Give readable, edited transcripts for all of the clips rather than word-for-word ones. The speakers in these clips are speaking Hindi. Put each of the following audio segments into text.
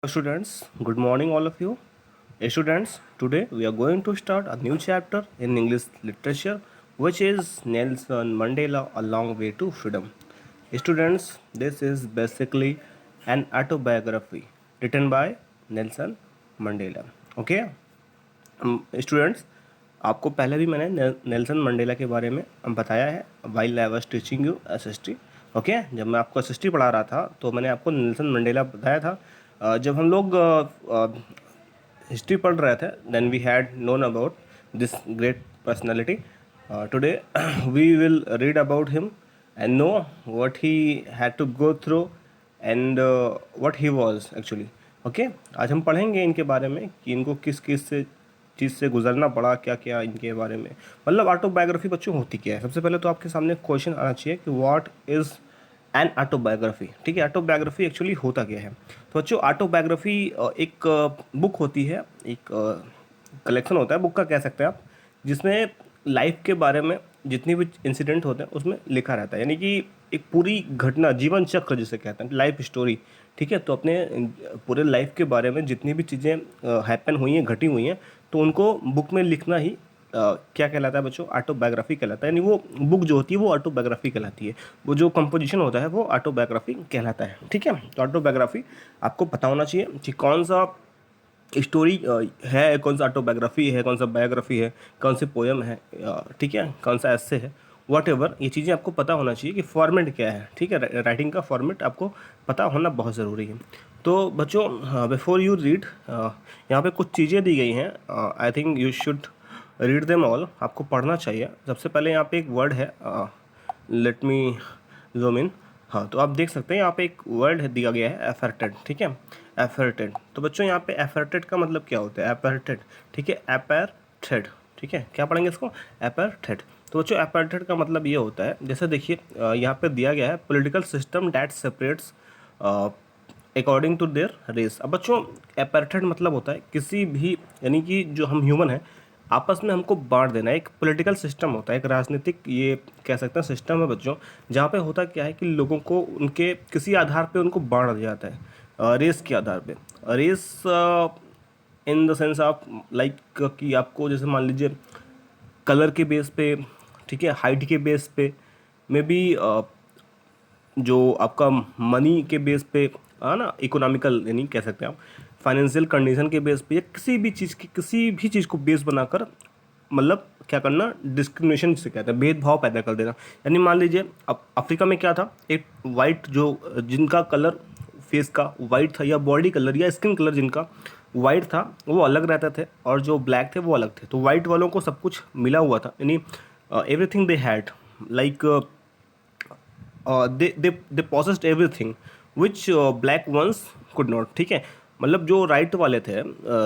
Students, good morning, all of you. Students, today we are going to start a new chapter in English literature, which is Nelson Mandela A Long Way to Freedom. Students, this is basically an autobiography written by Nelson Mandela. Okay? Students, आपको पहले भी मैंने नेल्सन मंडेला के बारे में बताया है while I was teaching you SST. Okay, जब मैं आपको एसएसटी पढ़ा रहा था तो मैंने आपको नेल्सन मंडेला बताया था। जब हम लोग हिस्ट्री पढ़ रहे थे then we had known about this great personality. Today we will read about him and know what he had to go through and what he was actually. Okay, आज हम पढ़ेंगे इनके बारे में कि इनको किस किस से चीज़ से गुजरना पड़ा, क्या क्या इनके बारे में, मतलब ऑटोबायोग्राफी बच्चों होती क्या है। सबसे पहले तो आपके सामने क्वेश्चन आना चाहिए कि व्हाट इज़ एन ऑटोबायोग्राफी। ठीक है, ऑटोबायोग्राफी एक्चुअली होता क्या है। तो बच्चों, ऑटोबायोग्राफी एक बुक होती है, एक कलेक्शन होता है, बुक का कह सकते हैं आप, जिसमें लाइफ के बारे में जितनी भी इंसिडेंट होते हैं उसमें लिखा रहता है, यानी कि एक पूरी घटना, जीवन चक्र जिसे कहते हैं, लाइफ स्टोरी। ठीक है, तो अपने पूरे लाइफ के बारे में जितनी भी चीज़ें हैपन हुई हैं, घटी हुई हैं, तो उनको बुक में लिखना ही क्या कहलाता है बच्चों, ऑटोबायोग्राफी कहलाता है। यानी वो बुक जो होती है वो ऑटोबायोग्राफी कहलाती है, वो जो कंपोजिशन होता है वो ऑटोबायोग्राफी कहलाता है। ठीक है, तो ऑटोबायोग्राफी आपको पता होना चाहिए कि कौन सा स्टोरी है, कौन सा ऑटोबायोग्राफी है, कौन सा बायोग्राफी है, कौन सी पोएम है, ठीक है, कौन सा एस्से है, वॉट एवर, ये चीज़ें आपको पता होना चाहिए कि फॉर्मेट क्या है। ठीक है, राइटिंग का फॉर्मेट आपको पता होना बहुत ज़रूरी है। तो बच्चों, बिफोर यू रीड, यहाँ पे कुछ चीज़ें दी गई हैं, I think you should read them all. आपको पढ़ना चाहिए। सबसे पहले यहाँ पे एक वर्ड है, लेट मी जूम इन। हाँ, तो आप देख सकते हैं यहाँ पे एक वर्ड है दिया गया है, एफर्टेड। ठीक है, एफर्टेड। तो बच्चों यहाँ पे एफर्टेड का मतलब क्या होता है, एफर्टेड। ठीक है, एपरथेड। ठीक है, क्या पढ़ेंगे इसको, एपरथेड। तो बच्चों एपरथेड का मतलब ये होता है, जैसे देखिए यहाँ पे दिया गया है, political system that separates according to their race. अब बच्चों एपरथेड मतलब होता है किसी भी, यानी कि जो हम ह्यूमन हैं आपस में हमको बांट देना। एक पॉलिटिकल सिस्टम होता है, एक राजनीतिक ये कह सकते हैं सिस्टम है बच्चों, जहाँ पे होता क्या है कि लोगों को उनके किसी आधार पे उनको बांट दिया जाता है, रेस के आधार पे। Race in the sense of like कि आपको जैसे मान लीजिए कलर के बेस पे, ठीक है, हाइट के बेस पे, मे बी जो आपका मनी के बेस पे, है ना, इकोनॉमिकल यानी कह सकते हैं आप, फाइनेंशियल कंडीशन के बेस पे, या किसी भी चीज़ की, किसी भी चीज़ को बेस बनाकर मतलब क्या करना, डिस्क्रिमिनेशन जिसे कहते हैं, भेदभाव पैदा कर देना। यानी मान लीजिए अब अफ्रीका में क्या था, एक वाइट जो जिनका कलर फेस का वाइट था, या बॉडी कलर या स्किन कलर जिनका वाइट था वो अलग रहते थे, और जो ब्लैक थे वो अलग थे। तो वाइट वालों को सब कुछ मिला हुआ था, यानी everything they had, like they possessed everything which black ones could not। ठीक है, मतलब जो राइट वाले थे,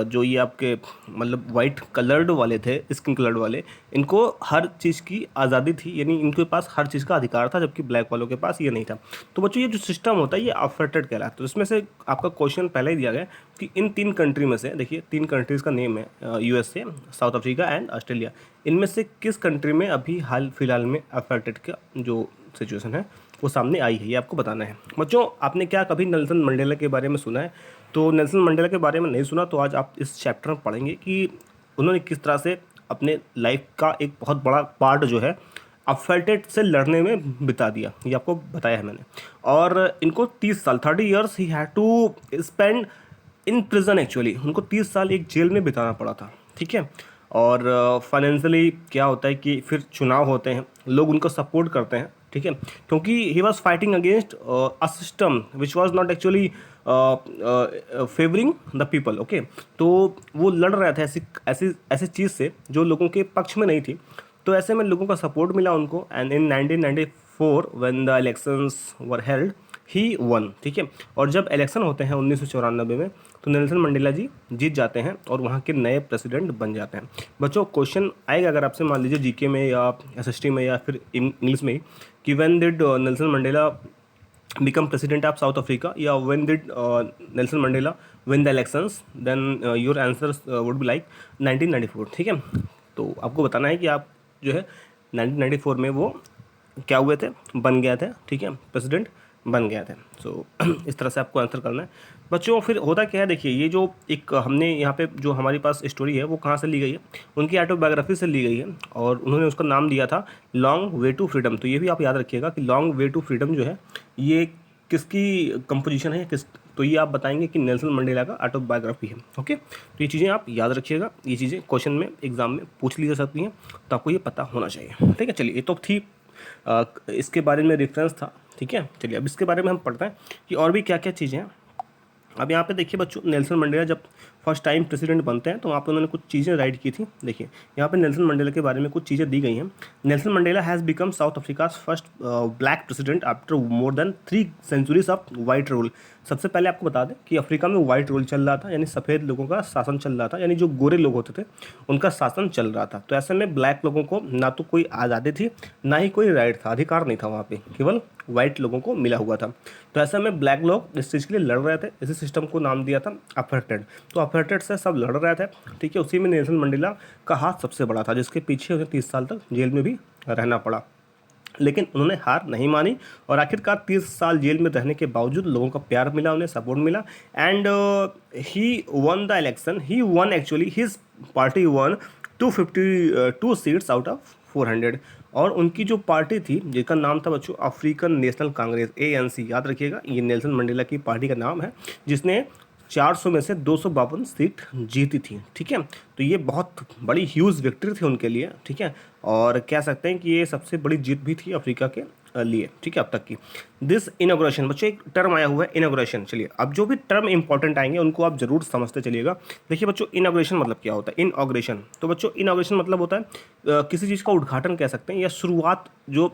जो ये आपके मतलब वाइट कलर्ड वाले थे, स्किन कलर्ड वाले, इनको हर चीज़ की आज़ादी थी, यानी इनके पास हर चीज़ का अधिकार था, जबकि ब्लैक वालों के पास ये नहीं था। तो बच्चों ये जो सिस्टम होता है ये अफर्टेड कहलाता है। तो इसमें से आपका क्वेश्चन पहले ही दिया गया कि इन 3 कंट्री में से, देखिए 3 कंट्रीज़ का नेम है, USA, south Africa and Australia. इनमें से किस कंट्री में अभी हाल फिलहाल में अफर्टेड का जो सिचुएशन है वो सामने आई है, ये आपको बताना है। बच्चों, आपने क्या कभी नेल्सन मंडेला के बारे में सुना है? तो नेल्सन मंडेला के बारे में नहीं सुना तो आज आप इस चैप्टर में पढ़ेंगे कि उन्होंने किस तरह से अपने लाइफ का एक बहुत बड़ा पार्ट जो है अफर्टेड से लड़ने में बिता दिया, ये आपको बताया है मैंने। और इनको 30 साल, 30 years he had to spend in prison. Actually उनको 30 साल एक जेल में बिताना पड़ा था। ठीक है, और फाइनेंशियली क्या होता है कि फिर चुनाव होते हैं, लोग उनको सपोर्ट करते हैं। ठीक है, क्योंकि he was fighting against a system which was not actually favouring the people. Okay, तो वो लड़ रहे थे ऐसी ऐसी ऐसी चीज़ से जो लोगों के पक्ष में नहीं थी। तो ऐसे में लोगों का सपोर्ट मिला उनको, and in 1994 when the elections were held he one. ठीक है, और जब इलेक्शन होते हैं 1994 में, तो नेल्सन मंडेला जी जीत जाते हैं और वहाँ के नए प्रेसिडेंट बन जाते हैं। बच्चों, क्वेश्चन आएगा अगर आपसे मान लीजिए जीके में या एसएसटी में या फिर इंग्लिश में कि when did Nelson Mandela become president of South Africa, या when did Nelson Mandela win the elections, then your answers would be like 1994। ठीक है, तो आपको बताना है कि आप जो है 1994 में वो क्या हुए थे, बन गए थे। ठीक है, प्रेसिडेंट बन गए थे। सो इस तरह से आपको आंसर करना है। बच्चों फिर होता क्या है, देखिए ये जो एक हमने यहाँ पे जो हमारे पास स्टोरी है वो कहाँ से ली गई है, उनकी ऑटोबायोग्राफी से ली गई है और उन्होंने उसका नाम दिया था लॉन्ग वे टू फ्रीडम। तो ये भी आप याद रखिएगा कि लॉन्ग वे टू फ्रीडम जो है ये किसकी कंपोजिशन है, किस, तो ये आप बताएंगे कि नेल्सन मंडेला का ऑटोबायोग्राफी है। ओके, तो ये चीज़ें आप याद रखिएगा, ये चीज़ें क्वेश्चन में एग्जाम में पूछ ली जा सकती हैं, तो आपको ये पता होना चाहिए। ठीक है, चलिए ये तो थी इसके बारे में रेफरेंस था। ठीक है, चलिए अब इसके बारे में हम पढ़ते हैं कि और भी क्या क्या चीज़ें हैं। अब यहाँ पे देखिए बच्चों, नेल्सन मंडेला जब फर्स्ट टाइम प्रेसिडेंट बनते हैं तो वहाँ पे उन्होंने कुछ चीज़ें राइट की थी। देखिए यहाँ पे नेल्सन मंडेला के बारे में कुछ चीज़ें दी गई हैं। Nelson Mandela has become South Africa's first black president after more than 3 centuries of white rule. सबसे पहले आपको बता दें कि अफ्रीका में वाइट रूल चल रहा था, यानी सफ़ेद लोगों का शासन चल रहा था, यानी जो गोरे लोग होते थे उनका शासन चल रहा था। तो ऐसे में ब्लैक लोगों को ना तो कोई आज़ादी थी, ना ही कोई राइट था, अधिकार नहीं था वहाँ पे, केवल वाइट लोगों को मिला हुआ था। तो ऐसे में ब्लैक लोग इस चीज़ के लिए लड़ रहे थे। इसी सिस्टम को नाम दिया था अपार्थाइड। तो अपार्थाइड से सब लड़ रहे थे। ठीक है, उसी में नेल्सन मंडेला का हाथ सबसे बड़ा था, जिसके पीछे उन्हें 30 साल तक जेल में भी रहना पड़ा। लेकिन उन्होंने हार नहीं मानी और आखिरकार 30 साल जेल में रहने के बावजूद लोगों का प्यार मिला, उन्हें सपोर्ट मिला and he one the election. He one actually, his party one 252 seats out of 400। और उनकी जो पार्टी थी जिसका नाम था बच्चों अफ्रीकन नेशनल कांग्रेस, ANC, याद रखिएगा ये नेल्सन मंडेला की पार्टी का नाम है, जिसने 400 में से 252 सीट जीती थी। ठीक है, तो ये बहुत बड़ी ह्यूज विक्ट्री थी उनके लिए। ठीक है, और कह सकते हैं कि ये सबसे बड़ी जीत भी थी अफ्रीका के लिए। ठीक है, अब तक की दिस इनॉग्रेशन, बच्चों एक टर्म आया हुआ है इनॉग्रेशन। चलिए अब जो भी टर्म इंपॉर्टेंट आएंगे उनको आप जरूर समझते चलिएगा। देखिए बच्चों, इनॉग्रेशन मतलब क्या होता है, इनॉग्रेशन। तो बच्चों इनॉग्रेशन मतलब होता है किसी चीज़ का उद्घाटन कह सकते हैं, या शुरुआत, जो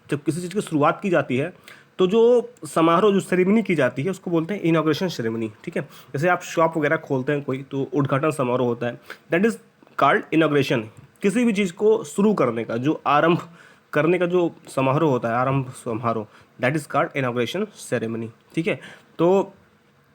जब किसी चीज़ की शुरुआत की जाती है तो जो समारोह, जो सेरेमनी की जाती है उसको बोलते हैं इनॉग्रेशन सेरेमनी। ठीक है, जैसे आप शॉप वगैरह खोलते हैं कोई, तो उद्घाटन समारोह होता है, दैट इज़ कॉल्ड इनॉग्रेशन। किसी भी चीज़ को शुरू करने का, जो आरंभ करने का जो समारोह होता है, आरंभ समारोह, that is called inauguration ceremony. ठीक है, तो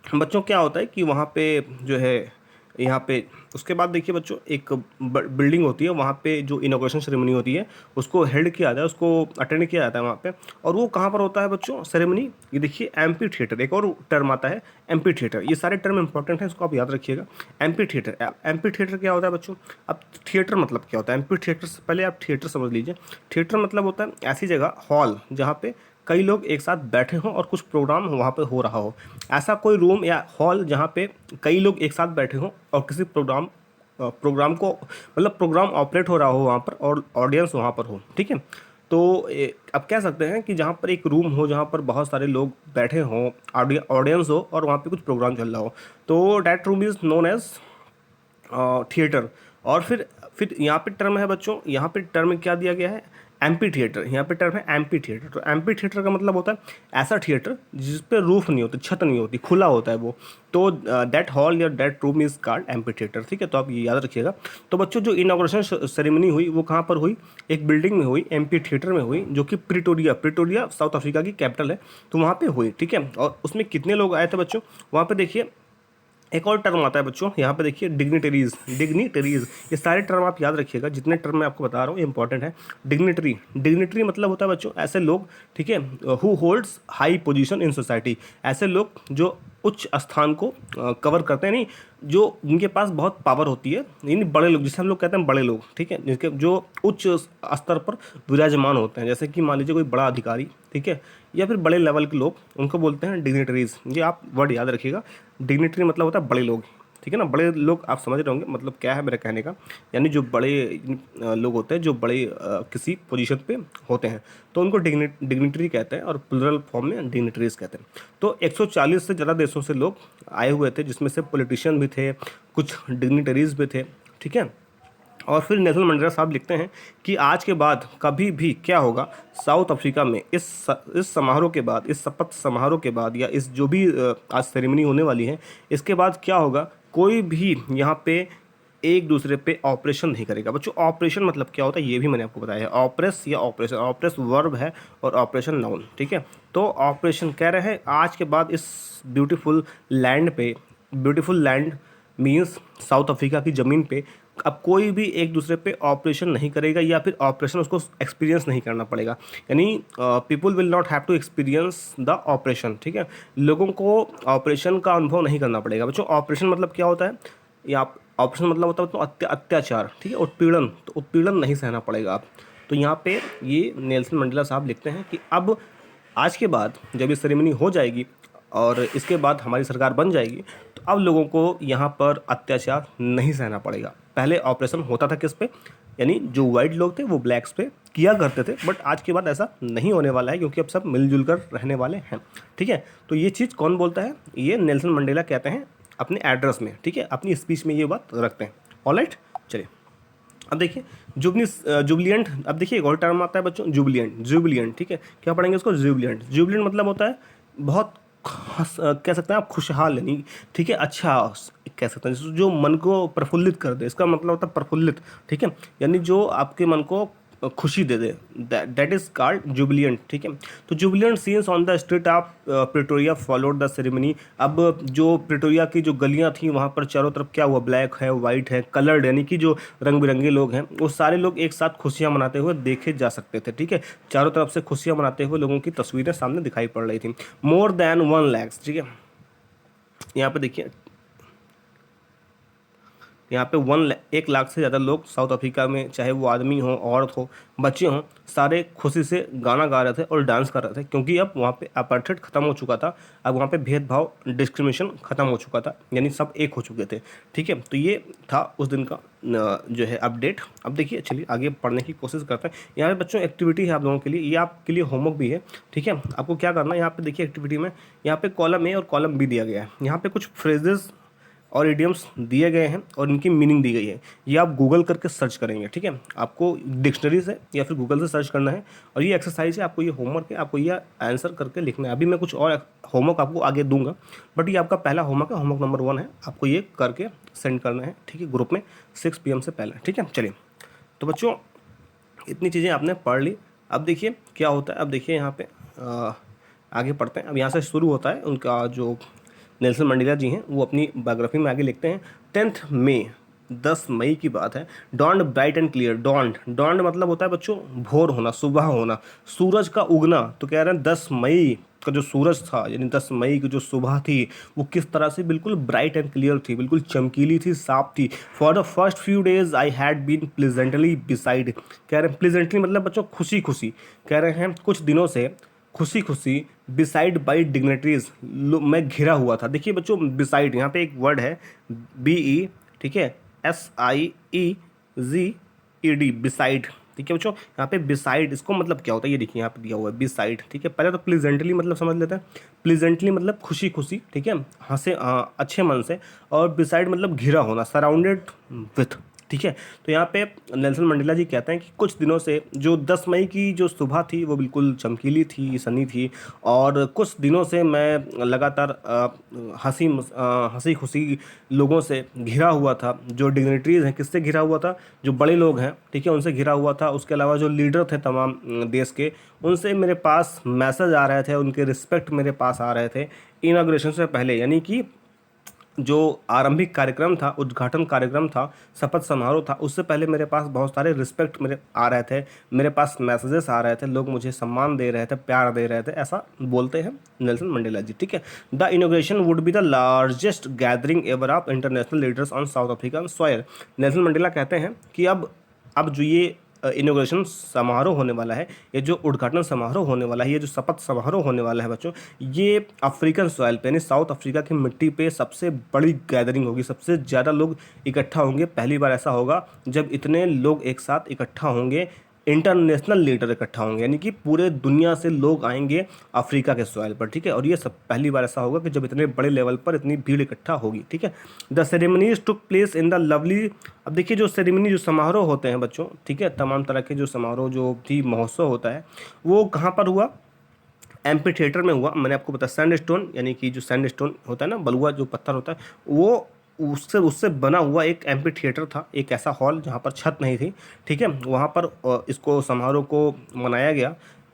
बच्चों क्या होता है कि वहाँ पे जो है, यहाँ पे उसके बाद देखिए बच्चों एक बिल्डिंग होती है, वहाँ पे जो इनॉग्रेशन सेरेमनी होती है उसको हेल्ड किया जाता है, उसको अटेंड किया जाता है वहाँ पे। और वो कहाँ पर होता है बच्चों सेरेमनी, ये देखिए एम्पी थिएटर, एक और टर्म आता है एम्पी थिएटर। ये सारे टर्म इंपॉर्टेंट हैं, इसको आप याद रखिएगा। एम्पी थिएटर, एम्पी थिएटर क्या होता है बच्चों, अब थिएटर मतलब क्या होता है, एम्पी थिएटर से पहले आप थिएटर समझ लीजिए। थिएटर मतलब होता है ऐसी जगह, हॉल, जहाँ पे कई लोग एक साथ बैठे हों और कुछ प्रोग्राम वहाँ पे हो रहा हो। ऐसा कोई रूम या हॉल जहाँ पे कई लोग एक साथ बैठे हों और किसी प्रोग्राम को, मतलब प्रोग्राम ऑपरेट हो रहा हो वहाँ पर और ऑडियंस वहाँ पर हो। ठीक है, तो अब कह सकते हैं कि जहाँ पर एक रूम हो जहाँ पर बहुत सारे लोग बैठे हों, ऑडियंस हो और वहाँ पे कुछ प्रोग्राम चल रहा हो, तो that room is known as theatre. और फिर यहाँ पे टर्म है बच्चों, यहाँ पे टर्म क्या दिया गया है, एम्पी थिएटर। यहाँ पे टर्म है एम्पी थिएटर। तो एम्पी थिएटर का मतलब होता है ऐसा थिएटर जिस पे रूफ नहीं होती, छत नहीं होती, खुला होता है वो। तो दैट हॉल या that room is called amphi theatre. ठीक है, तो आप ये याद रखिएगा। तो बच्चों जो इनॉग्रेशन सेरेमनी हुई वो कहाँ पर हुई, एक बिल्डिंग में हुई, एम्पी थिएटर में हुई, जो कि प्रिटोरिया साउथ अफ्रीका की कैपिटल है, तो वहाँ पे हुई। ठीक है, और उसमें कितने लोग आए थे बच्चों, वहाँ पे देखिए एक और टर्म आता है बच्चों, यहाँ पे देखिए डिग्निटरीज। ये सारे टर्म आप याद रखिएगा, जितने टर्म मैं आपको बता रहा हूँ इंपॉर्टेंट है। डिग्निटरी मतलब होता है बच्चों ऐसे लोग, ठीक है, who holds high position in society, ऐसे लोग जो उच्च स्थान को कवर करते हैं, नहीं, जो जिनके पास बहुत पावर होती है, यानी बड़े लोग, जिसे हम लोग कहते हैं बड़े लोग। ठीक है, जिनके जो उच्च स्तर पर विराजमान होते हैं, जैसे कि मान लीजिए कोई बड़ा अधिकारी, ठीक है, या फिर बड़े लेवल के लोग, उनको बोलते हैं डिग्निटरीज। ये आप वर्ड याद रखिएगा, डिग्निटरी मतलब होता है बड़े लोग। ठीक है ना, बड़े लोग आप समझ रहे होंगे मतलब क्या है मेरे कहने का, यानी जो बड़े लोग होते हैं, जो बड़े किसी पोजीशन पे होते हैं, तो उनको डिग्निटरी कहते हैं और प्लूरल फॉर्म में डिग्निटरीज कहते हैं। तो 140 से ज़्यादा देशों से लोग आए हुए थे, जिसमें से पॉलिटिशियन भी थे, कुछ डिग्निटरीज भी थे। ठीक है, और फिर नेल्सन मंडेला साहब लिखते हैं कि आज के बाद कभी भी क्या होगा साउथ अफ्रीका में, इस समारोह के बाद, इस शपथ समारोह के बाद, या इस जो भी आज सेरेमनी होने वाली है, इसके बाद क्या होगा, कोई भी यहाँ पे एक दूसरे पे ऑपरेशन नहीं करेगा। बच्चों ऑपरेशन मतलब क्या होता है ये भी मैंने आपको बताया है, ऑपरेस या ऑपरेशन, ऑपरेस वर्ब है और ऑपरेशन नाउन। ठीक है, तो ऑपरेशन कह रहे हैं आज के बाद इस ब्यूटीफुल लैंड पे, beautiful land means south Africa की ज़मीन पे अब कोई भी एक दूसरे पे ऑपरेशन नहीं करेगा या फिर ऑपरेशन उसको एक्सपीरियंस नहीं करना पड़ेगा, यानी people will not have to experience the operation, ठीक है। लोगों को ऑपरेशन का अनुभव नहीं करना पड़ेगा बच्चों। ऑपरेशन मतलब क्या होता है, या ऑपरेशन मतलब होता है तो अत्याचार, ठीक है, उत्पीड़न, तो उत्पीड़न नहीं सहना पड़ेगा आप। तो यहाँ पे ये नेल्सन मंडेला साहब लिखते हैं कि अब आज के बाद जब ये सेरेमनी हो जाएगी और इसके बाद हमारी सरकार बन जाएगी, तो अब लोगों को यहाँ पर अत्याचार नहीं सहना पड़ेगा। पहले ऑपरेशन होता था किस पे, यानी जो वाइट लोग थे वो ब्लैक्स पे किया करते थे, बट आज के बाद ऐसा नहीं होने वाला है क्योंकि अब सब मिलजुल कर रहने वाले हैं, ठीक है। तो ये चीज़ कौन बोलता है, ये नेल्सन मंडेला कहते हैं अपने एड्रेस में, ठीक है, अपनी स्पीच में ये बात रखते हैं। ऑलराइट, चलिए अब देखिए जुबलियंट। अब देखिए एक और टर्म आता है बच्चों, जुबलियंट, ठीक है। क्या पढ़ेंगे उसको, जुबलियंट मतलब होता है बहुत कह सकते हैं आप खुशहाल, यानी ठीक है, अच्छा कह सकते हैं, जो मन को प्रफुल्लित कर दे, इसका मतलब होता है प्रफुल्लित, ठीक है, यानी जो आपके मन को खुशी दे दे, दैट इज कॉल्ड जुबलियंट, ठीक है। तो jubilant scenes on the street of Pretoria followed the ceremony. अब जो प्रिटोरिया की जो गलियां थी वहाँ पर चारों तरफ क्या हुआ, ब्लैक है, वाइट है, कलर्ड, यानी कि जो रंग बिरंगे लोग हैं वो सारे लोग एक साथ खुशियाँ मनाते हुए देखे जा सकते थे, ठीक है। चारों तरफ से खुशियाँ मनाते हुए लोगों की तस्वीरें सामने दिखाई पड़ रही थी। मोर देन 1 लाख, ठीक है, यहाँ पे देखिए, यहाँ पे 1 लाख से ज़्यादा लोग साउथ अफ्रीका में, चाहे वो आदमी हो, औरत हो, बच्चे हों, सारे खुशी से गाना गा रहे थे और डांस कर रहे थे, क्योंकि अब वहाँ पे अपार्थाइड खत्म हो चुका था। अब वहाँ पे भेदभाव, डिस्क्रिमिनेशन खत्म हो चुका था, यानी सब एक हो चुके थे, ठीक है। तो ये था उस दिन का जो है अपडेट। अब देखिए, चलिए आगे पढ़ने की कोशिश करते हैं। यहाँ पे बच्चों एक्टिविटी है आप लोगों के लिए, ये आपके लिए होमवर्क भी है, ठीक है। आपको क्या करना है, यहाँ पे देखिए एक्टिविटी में यहाँ पे कॉलम ए और कॉलम बी दिया गया है। यहाँ पे कुछ फ्रेजेस और इडियम्स दिए गए हैं और इनकी मीनिंग दी गई है। ये आप गूगल करके सर्च करेंगे, ठीक है। आपको डिक्शनरी से या फिर गूगल से सर्च करना है, और ये एक्सरसाइज है, आपको ये होमवर्क है, आपको ये आंसर करके लिखना है। अभी मैं कुछ और होमवर्क आपको आगे दूंगा, बट ये आपका पहला होमवर्क है, होमवर्क नंबर 1 है, आपको ये करके सेंड करना है, ठीक है, ग्रुप में 6 PM से पहले, ठीक है। चलिए, तो बच्चों इतनी चीज़ें आपने पढ़ ली। अब देखिए क्या होता है, अब देखिए यहाँ पे आगे पढ़ते हैं। अब यहाँ से शुरू होता है उनका जो नेल्सन मंडेला जी हैं, वो अपनी बायोग्राफी में आगे लिखते हैं। 10 मई, 10 मई की बात है। Dawned bright and clear, dawned मतलब होता है बच्चों भोर होना, सुबह होना, सूरज का उगना। तो कह रहे हैं 10 मई का जो सूरज था, यानी 10 मई की जो सुबह थी, वो किस तरह से बिल्कुल ब्राइट एंड क्लियर थी, बिल्कुल चमकीली थी, साफ थी। For the first few days I had been pleasantly beside, कह रहे हैं प्लेजेंटली मतलब बच्चों खुशी खुशी, कह रहे हैं कुछ दिनों से खुशी खुशी, बिसाइड बाई डिग्नेटरीज, मैं घिरा हुआ था। देखिए बच्चों, बिसाइड यहाँ पे एक वर्ड है BE, ठीक है, SIEGED, बिसाइड, ठीक है बच्चों। यहाँ पे बिसाइड, इसको मतलब क्या होता है ये देखिए यहाँ पे दिया हुआ है बिसाइड, ठीक है। पहले तो प्लीजेंटली मतलब समझ लेते हैं, प्लीजेंटली मतलब खुशी खुशी, ठीक है, हंसे अच्छे मन से, और बिसाइड मतलब घिरा होना, सराउंडेड विथ, ठीक है। तो यहाँ पे नेल्सन मंडेला जी कहते हैं कि कुछ दिनों से जो 10 मई की जो सुबह थी वो बिल्कुल चमकीली थी, सनी थी, और कुछ दिनों से मैं लगातार हंसी खुशी लोगों से घिरा हुआ था। जो डिग्निटरीज हैं, किससे घिरा हुआ था, जो बड़े लोग हैं, ठीक है, उनसे घिरा हुआ था। उसके अलावा जो लीडर थे तमाम देश के, उनसे मेरे पास मैसेज आ रहे थे, उनके रिस्पेक्ट मेरे पास आ रहे थे इनाग्रेशन से पहले, यानी कि जो आरंभिक कार्यक्रम था, उद्घाटन कार्यक्रम था, शपथ समारोह था, उससे पहले मेरे पास बहुत सारे रिस्पेक्ट मेरे आ रहे थे, मेरे पास मैसेजेस आ रहे थे, लोग मुझे सम्मान दे रहे थे, प्यार दे रहे थे, ऐसा बोलते हैं नेल्सन मंडेला जी, ठीक है। The inauguration would be the largest gathering ever of international leaders on south African soil. Nelson Mandela कहते हैं कि अब जो ये इनोग्रेशन समारोह होने वाला है, ये जो उद्घाटन समारोह होने वाला है, ये जो शपथ समारोह होने वाला है बच्चों, ये अफ्रीकन सॉइल पे, यानी साउथ अफ्रीका की मिट्टी पे सबसे बड़ी गैदरिंग होगी, सबसे ज़्यादा लोग इकट्ठा होंगे। पहली बार ऐसा होगा जब इतने लोग एक साथ इकट्ठा होंगे, इंटरनेशनल लीडर इकट्ठा होंगे, यानी कि पूरे दुनिया से लोग आएंगे अफ्रीका के सॉइल पर, ठीक है। और ये सब पहली बार ऐसा होगा कि जब इतने बड़े लेवल पर इतनी भीड़ इकट्ठा होगी, ठीक है। The ceremonies took place in the lovely, अब देखिए जो सेरेमनी, जो समारोह होते हैं बच्चों, ठीक है, तमाम तरह के जो समारोह, जो भी महोत्सव होता है, वो कहाँ पर हुआ, एम्पी थिएटर में हुआ। मैंने आपको बताया सैंडस्टोन, यानी कि जो सैंडस्टोन होता है ना, बलुआ जो पत्थर होता है, वो उससे उससे बना हुआ एक एम्पी थिएटर था, एक ऐसा हॉल जहाँ पर छत नहीं थी, ठीक है। वहाँ पर इसको समारोह को मनाया गया।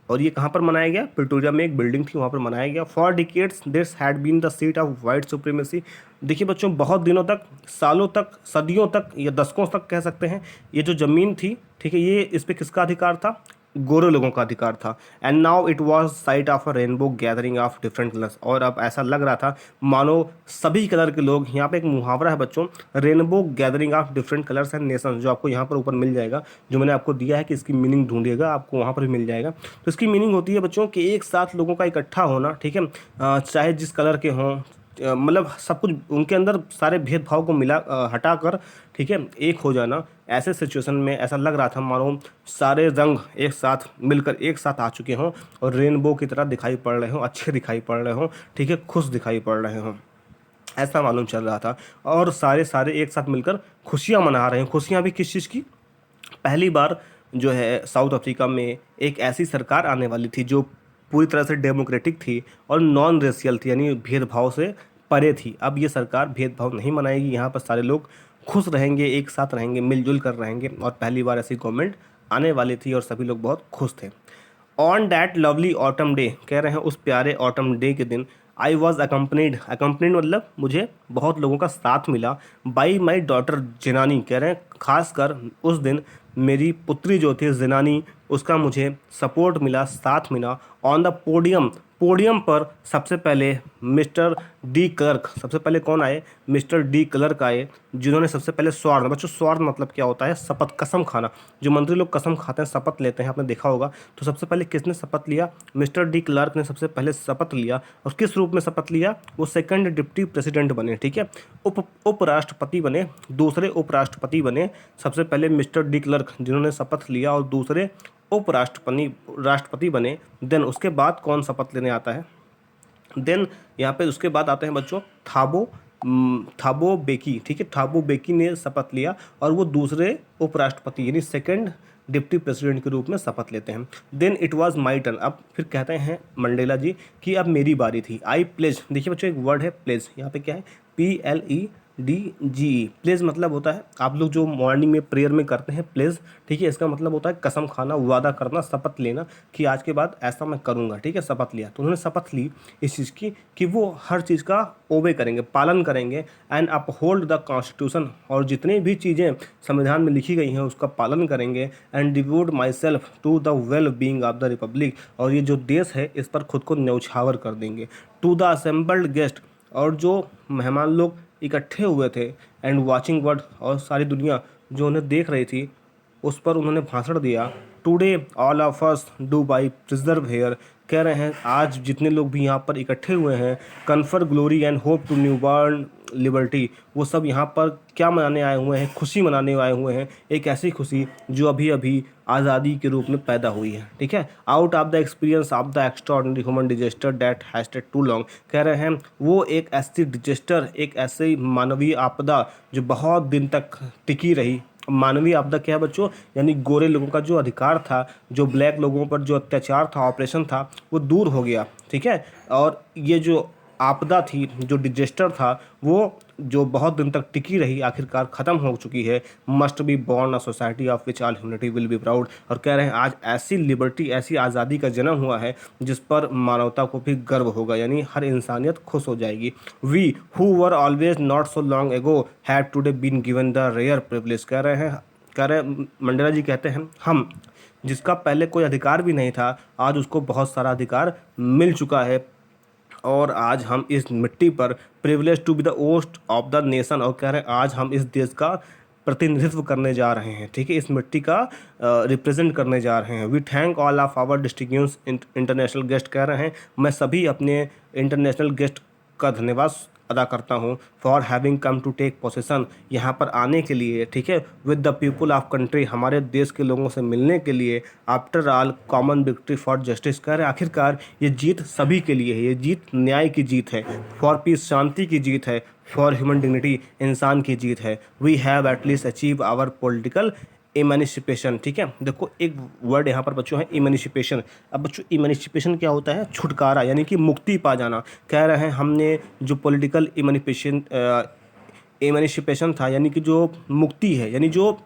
और ये कहाँ पर मनाया गया? प्रिटोरिया में एक बिल्डिंग थी, वहाँ पर मनाया गया। For decades this had been the seat of white supremacy. देखिए बच्चों, बहुत दिनों तक, सालों तक, सदियों तक या दशकों तक कह सकते हैं, ये जो ज़मीन थी, ठीक है, ये इस पे किसका अधिकार था? गोरे लोगों का अधिकार था। And now it was site of a rainbow gathering of different colours. और अब ऐसा लग रहा था मानो सभी कलर के लोग, यहाँ पे एक मुहावरा है बच्चों, rainbow gathering of different colours and nation, जो आपको यहाँ पर ऊपर मिल जाएगा, जो मैंने आपको दिया है कि इसकी मीनिंग ढूंढिएगा, आपको वहाँ पर भी मिल जाएगा। तो इसकी मीनिंग होती है बच्चों कि एक साथ लोगों का इकट्ठा होना, ठीक है, चाहे जिस कलर के हों, मतलब सब कुछ उनके अंदर, सारे भेदभाव को हटा कर, ठीक है, एक हो जाना। ऐसे सिचुएशन में ऐसा लग रहा था मानो सारे रंग एक साथ मिलकर एक साथ आ चुके हों और रेनबो की तरह दिखाई पड़ रहे हों, अच्छे दिखाई पड़ रहे हों, ठीक है, खुश दिखाई पड़ रहे हों, ऐसा मालूम चल रहा था। और सारे सारे एक साथ मिलकर खुशियाँ मना रहे हैं। खुशियाँ भी किस चीज़ की? पहली बार जो है साउथ अफ्रीका में एक ऐसी सरकार आने वाली थी जो पूरी तरह से डेमोक्रेटिक थी और नॉन रेशियल थी, यानी भेदभाव से परे थी। अब ये सरकार भेदभाव नहीं मनाएगी, यहाँ पर सारे लोग खुश रहेंगे, एक साथ रहेंगे, मिलजुल कर रहेंगे, और पहली बार ऐसी गवर्नमेंट आने वाली थी और सभी लोग बहुत खुश थे। On that lovely autumn day, कह रहे हैं उस प्यारे ऑटम डे के दिन, आई वॉज अकम्पनीड मतलब मुझे बहुत लोगों का साथ मिला, बाई माई डॉटर जिनानी, कह रहे हैं खासकर उस दिन मेरी पुत्री जो थी जिनानी, उसका मुझे सपोर्ट मिला, साथ मिला। ऑन द पोडियम, पोडियम पर सबसे पहले मिस्टर डी क्लर्क, सबसे पहले कौन आए? मिस्टर डी क्लर्क आए, जिन्होंने सबसे पहले स्वार्थ, बच्चों स्वार्थ मतलब क्या होता है? शपथ, कसम खाना। जो मंत्री लोग कसम खाते हैं, शपथ लेते हैं, आपने देखा होगा। तो सबसे पहले किसने शपथ लिया? मिस्टर डी क्लर्क ने सबसे पहले शपथ लिया। और किस रूप में शपथ लिया? वो सेकंड डिप्टी प्रेसिडेंट बने, ठीक है, उपराष्ट्रपति बने, दूसरे उपराष्ट्रपति बने। सबसे पहले मिस्टर डी क्लर्क जिन्होंने शपथ लिया और दूसरे राष्ट्रपति बने। देन उसके बाद कौन शपथ लेने आता है? देन यहाँ पे उसके बाद आते हैं बच्चों थाबो बेकी, ठीक है, थाबो बेकी ने शपथ लिया और वो दूसरे उपराष्ट्रपति यानी सेकंड डिप्टी प्रेसिडेंट के रूप में शपथ लेते हैं। Then it was my turn, अब फिर कहते हैं मंडेला जी कि अब मेरी बारी थी। आई प्लेज, देखिए बच्चों एक वर्ड है प्लेज, यहाँ पे क्या है? PLEDGE, प्लेज मतलब होता है, आप लोग जो मॉर्निंग में प्रेयर में करते हैं प्लेज, ठीक है, इसका मतलब होता है कसम खाना, वादा करना, शपथ लेना कि आज के बाद ऐसा मैं करूँगा, ठीक है, शपथ लिया। तो उन्होंने शपथ ली इस चीज़ की कि वो हर चीज़ का ओबे करेंगे, पालन करेंगे, एंड अपहोल्ड द कॉन्स्टिट्यूशन, और जितनी भी चीज़ें संविधान में लिखी गई हैं उसका पालन करेंगे, and devote myself to the well being of the republic, और ये जो देश है इस पर खुद को न्यौछावर कर देंगे। टू द असेंबल्ड गेस्ट, और जो मेहमान लोग इकट्ठे हुए थे, एंड वाचिंग वर्ड, और सारी दुनिया जो उन्हें देख रही थी, उस पर उन्होंने भाषण दिया। Today all of us do by preserve here, कह रहे हैं आज जितने लोग भी यहाँ पर इकट्ठे हुए हैं, confer glory and hope to newborn liberty, वो सब यहाँ पर क्या मनाने आए हुए हैं? खुशी मनाने आए हुए हैं, एक ऐसी खुशी जो अभी अभी आज़ादी के रूप में पैदा हुई है, ठीक है। Out of the experience of the extraordinary human disaster that hasted too long, कह रहे हैं वो एक ऐसी डिजास्टर, एक ऐसी मानवीय आपदा जो बहुत दिन तक टिकी रही। मानवीय आपदा क्या है बच्चों? यानी गोरे लोगों का जो अधिकार था, जो ब्लैक लोगों पर जो अत्याचार था, ऑपरेशन था, वो दूर हो गया, ठीक है। और ये जो आपदा थी, जो डिजास्टर था, वो जो बहुत दिन तक टिकी रही, आखिरकार ख़त्म हो चुकी है। Must be born a society of which all humanity will be proud, और कह रहे हैं आज ऐसी लिबर्टी, ऐसी आज़ादी का जन्म हुआ है जिस पर मानवता को भी गर्व होगा, यानी हर इंसानियत खुश हो जाएगी। We who were outlaws not so long ago have today been given the rare privilege, कह रहे हैं मंडेला जी कहते हैं हम जिसका पहले कोई अधिकार भी नहीं था, आज उसको बहुत सारा अधिकार मिल चुका है, और आज हम इस मिट्टी पर privilege to be the host of the nation, और कह रहे हैं आज हम इस देश का प्रतिनिधित्व करने जा रहे हैं, ठीक है, इस मिट्टी का रिप्रेजेंट करने जा रहे हैं। We thank all of our distinguished international guest, कह रहे हैं मैं सभी अपने इंटरनेशनल गेस्ट का धन्यवाद अदा करता हूँ, for having come to take possession, यहाँ पर आने के लिए, ठीक है, with the people of country, हमारे देश के लोगों से मिलने के लिए। After all common victory for justice, कह रहे आखिरकार ये जीत सभी के लिए है, ये जीत न्याय की जीत है। फॉर पीस, शांति की जीत है। फॉर ह्यूमन डिग्निटी, इंसान की जीत है। We have at least achieve our political emancipation, ठीक है। देखो एक वर्ड यहाँ पर बच्चों है इमेनिसिपेशन। अब बच्चों इमेनिसिपेशन क्या होता है? छुटकारा, यानी कि मुक्ति पा जाना। कह रहे हैं हमने जो पॉलिटिकल इमेनिसिपेशन था, यानी कि जो मुक्ति है, यानी जो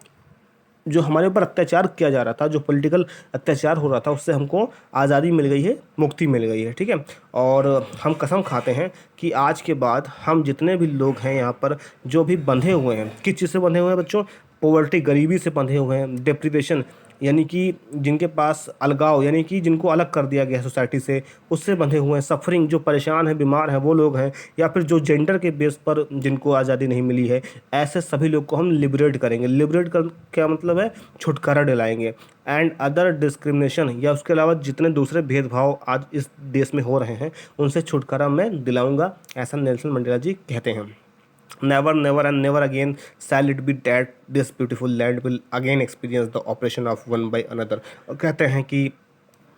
जो हमारे ऊपर अत्याचार किया जा रहा था, जो पॉलिटिकल अत्याचार हो रहा था, उससे हमको आज़ादी मिल गई है, मुक्ति मिल गई है, ठीक है। और हम कसम खाते हैं कि आज के बाद हम जितने भी लोग हैं यहाँ पर जो भी बंधे हुए हैं, किस चीज़ से बंधे हुए हैं बच्चों? पॉवर्टी, गरीबी से बंधे हुए हैं, डिप्रिवेशन यानी कि जिनके पास अलगाव यानी कि जिनको अलग कर दिया गया है सोसाइटी से, उससे बंधे हुए हैं, सफरिंग जो परेशान हैं, बीमार हैं, वो लोग हैं, या फिर जो जेंडर के बेस पर जिनको आज़ादी नहीं मिली है, ऐसे सभी लोग को हम लिबरेट करेंगे। लिबरेट कर क्या मतलब है? छुटकारा दिलाएंगे। एंड अदर डिस्क्रिमिनेशन या उसके अलावा जितने दूसरे भेदभाव आज इस देश में हो रहे हैं, उनसे छुटकारा मैं दिलाऊंगा, ऐसा नेल्सन मंडेला जी कहते हैं। Never, never, and never again shall it be that this beautiful land will again experience the oppression of one by another। और कहते हैं कि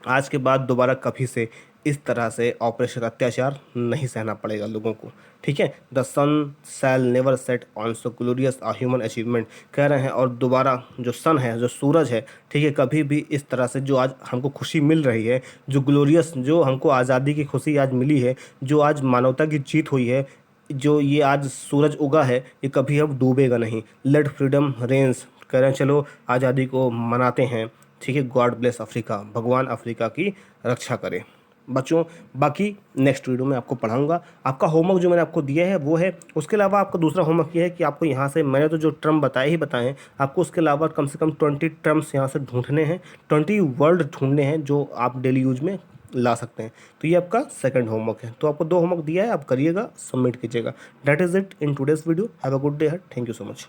आज के बाद दोबारा कभी से इस तरह से ऑपरेशन, अत्याचार नहीं सहना पड़ेगा लोगों को, ठीक है। The sun shall never set on so glorious a human achievement कह रहे हैं। और दोबारा जो सन है, जो सूरज है, ठीक है, कभी भी इस तरह से जो आज हमको खुशी मिल रही है, जो ग्लोरियस, जो हमको आज़ादी की खुशी आज मिली है, जो आज मानवता की जीत हुई है, जो ये आज सूरज उगा है, ये कभी अब डूबेगा नहीं। लेट फ्रीडम रेंस कह रहे हैं, चलो आज़ादी को मनाते हैं, ठीक है। गॉड ब्लेस अफ्रीका, भगवान अफ्रीका की रक्षा करे। बच्चों, बाकी नेक्स्ट वीडियो में आपको पढ़ाऊंगा। आपका होमवर्क जो मैंने आपको दिया है वो है, उसके अलावा आपका दूसरा होमवर्क ये है कि आपको यहाँ से, मैंने तो जो टर्म बताए ही बताए हैं, आपको उसके अलावा कम से कम 20 टर्म्स यहाँ से ढूंढने हैं, 20 वर्ड ढूंढने हैं जो आप डेली यूज में ला सकते हैं। तो ये आपका सेकंड होमवर्क है। तो आपको 2 होमवर्क दिया है, आप करिएगा, सबमिट कीजिएगा। That is it in today's video. Have a good day. Thank you so much.